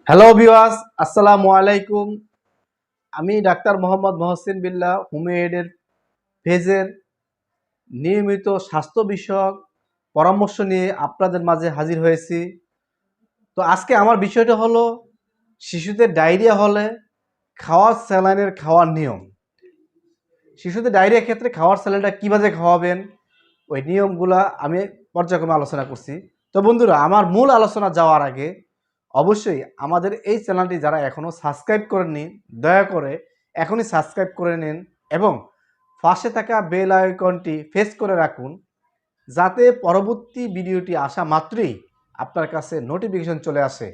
Hello viewers, আসসালামু আলাইকুম। আমি ডাক্তার মোহাম্মদ মহসিন বিল্লাহ হোমিওয়েডের পেজের নিয়মিত স্বাস্থ্য বিষয়ক পরামর্শ নিয়ে আপনাদের মাঝে হাজির হয়েছি। তো আজকে আমার বিষয়টা হলো শিশুদের ডায়রিয়া হলে খাওয়ার স্যালাইনের খাওয়ার নিয়ম। শিশুদের ডায়রিয়ার ক্ষেত্রে খাওয়ার স্যালাইনটা কীভাবে খাওয়াবেন ওই নিয়মগুলা আমি পর্যায়ক্রমে আলোচনা করছি। তো বন্ধুরা, আমার মূল আলোচনা যাওয়ার আগে অবশ্যই আমাদের এই চ্যানেলটি যারা এখনও সাবস্ক্রাইব করেননি, দয়া করে এখনই সাবস্ক্রাইব করে নিন এবং পাশে থাকা বেল আইকনটি প্রেস করে রাখুন, যাতে পরবর্তী ভিডিওটি আসা মাত্রই আপনার কাছে নোটিফিকেশন চলে আসে।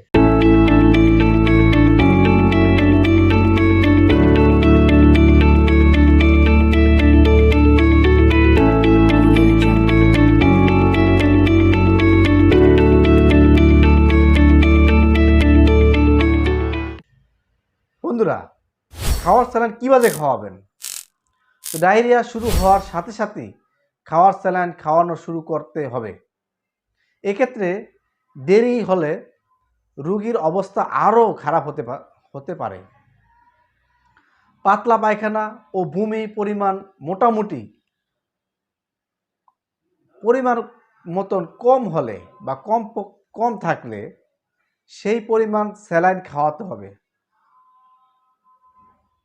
বন্ধুরা, খাওয়ার স্যালাইন কীভাবে খাওয়াবেন? তো ডায়রিয়া শুরু হওয়ার সাথে সাথেই খাওয়ার স্যালাইন খাওয়ানো শুরু করতে হবে। এক্ষেত্রে দেরি হলে রোগীর অবস্থা আরও খারাপ হতে পারে। পাতলা পায়খানা ও বমি পরিমাণ মোটামুটি পরিমাণ মতন কম হলে বা কম থাকলে সেই পরিমাণ স্যালাইন খাওয়াতে হবে।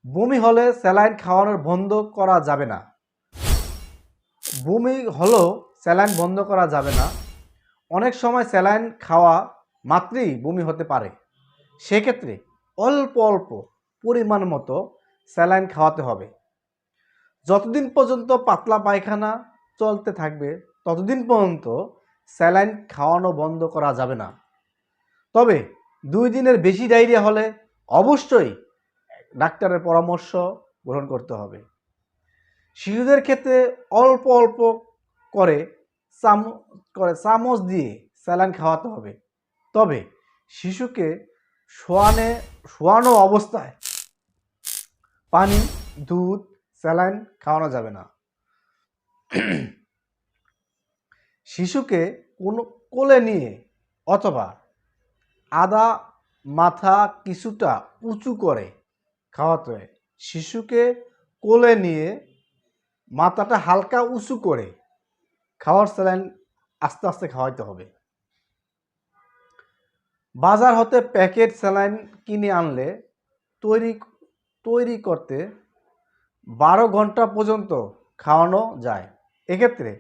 বমি হলে স্যালাইন খাওয়ানোর বন্ধ করা যাবে না। বমি হলেও স্যালাইন বন্ধ করা যাবে না। অনেক সময় স্যালাইন খাওয়া মাত্রই বমি হতে পারে। সেক্ষেত্রে অল্প অল্প পরিমাণ মতো স্যালাইন খাওয়াতে হবে। যতদিন পর্যন্ত পাতলা পায়খানা চলতে থাকবে ততদিন পর্যন্ত স্যালাইন খাওয়ানো বন্ধ করা যাবে না। তবে 2 দিনের বেশি ডায়রিয়া হলে অবশ্যই ডাক্তারের পরামর্শ গ্রহণ করতে হবে। শিশুদের ক্ষেত্রে অল্প অল্প করে চামচ দিয়ে স্যালাইন খাওয়াতে হবে। তবে শিশুকে শোয়ানো অবস্থায় পানি, দুধ, স্যালাইন খাওয়ানো যাবে না। শিশুকে কোলে নিয়ে অথবা আধা মাথা কিছুটা উঁচু করে খাওয়াতে হয়। শিশুকে কোলে নিয়ে মাথাটা হালকা উঁচু করে খাওয়ার স্যালাইন আস্তে আস্তে খাওয়াইতে হবে। বাজার হতে প্যাকেট স্যালাইন কিনে আনলে তৈরি করতে 12 ঘন্টা পর্যন্ত খাওয়ানো যায়। এক্ষেত্রে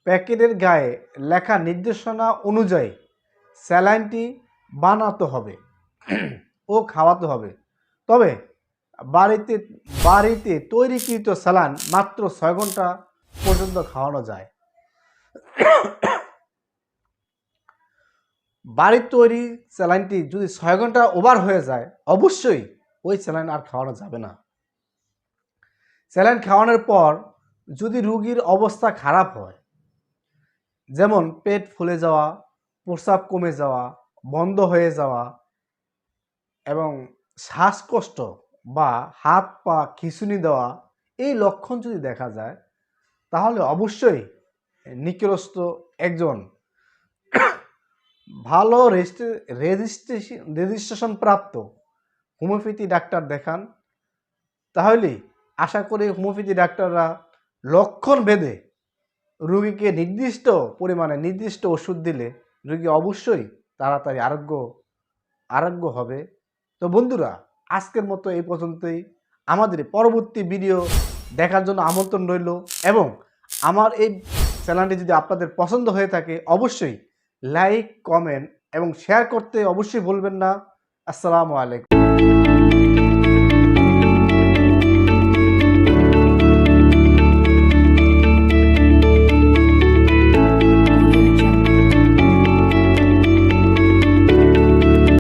প্যাকেটের গায়ে লেখা নির্দেশনা অনুযায়ী স্যালাইনটি বানাতে হবে ও খাওয়াতে হবে। তবে বাড়িতে তৈরিকৃত স্যালাইন মাত্র 6 ঘন্টা পর্যন্ত খাওয়ানো যায়। বাড়ির তৈরি স্যালাইনটি যদি 6 ঘন্টা ওভার হয়ে যায় অবশ্যই ওই স্যালাইন আর খাওয়ানো যাবে না। স্যালাইন খাওয়ানোর পর যদি রোগীর অবস্থা খারাপ হয়, যেমন পেট ফুলে যাওয়া, প্রস্রাব কমে যাওয়া, বন্ধ হয়ে যাওয়া এবং শ্বাসকষ্ট বা হাত পা খিঁচুনি দেওয়া, এই লক্ষণ যদি দেখা যায় তাহলে অবশ্যই নিকটস্থ একজন ভালো রেজিস্ট্রেশন প্রাপ্ত হোমিওপ্যাথি ডাক্তার দেখান। তাহলে আশা করি হোমিওপ্যাথি ডাক্তাররা লক্ষণ ভেদে রোগীকে নির্দিষ্ট পরিমাণে নির্দিষ্ট ওষুধ দিলে রোগী অবশ্যই তাড়াতাড়ি আরোগ্য হবে। তো বন্ধুরা, আজকের মতো এই পর্যন্তই। আমাদের পরবর্তী ভিডিও দেখার জন্য আমন্ত্রণ রইল এবং আমার এই চ্যানেলটি যদি আপনাদের পছন্দ হয়ে থাকে অবশ্যই লাইক, কমেন্ট এবং শেয়ার করতে অবশ্যই ভুলবেন না। আসসালামু আলাইকুম।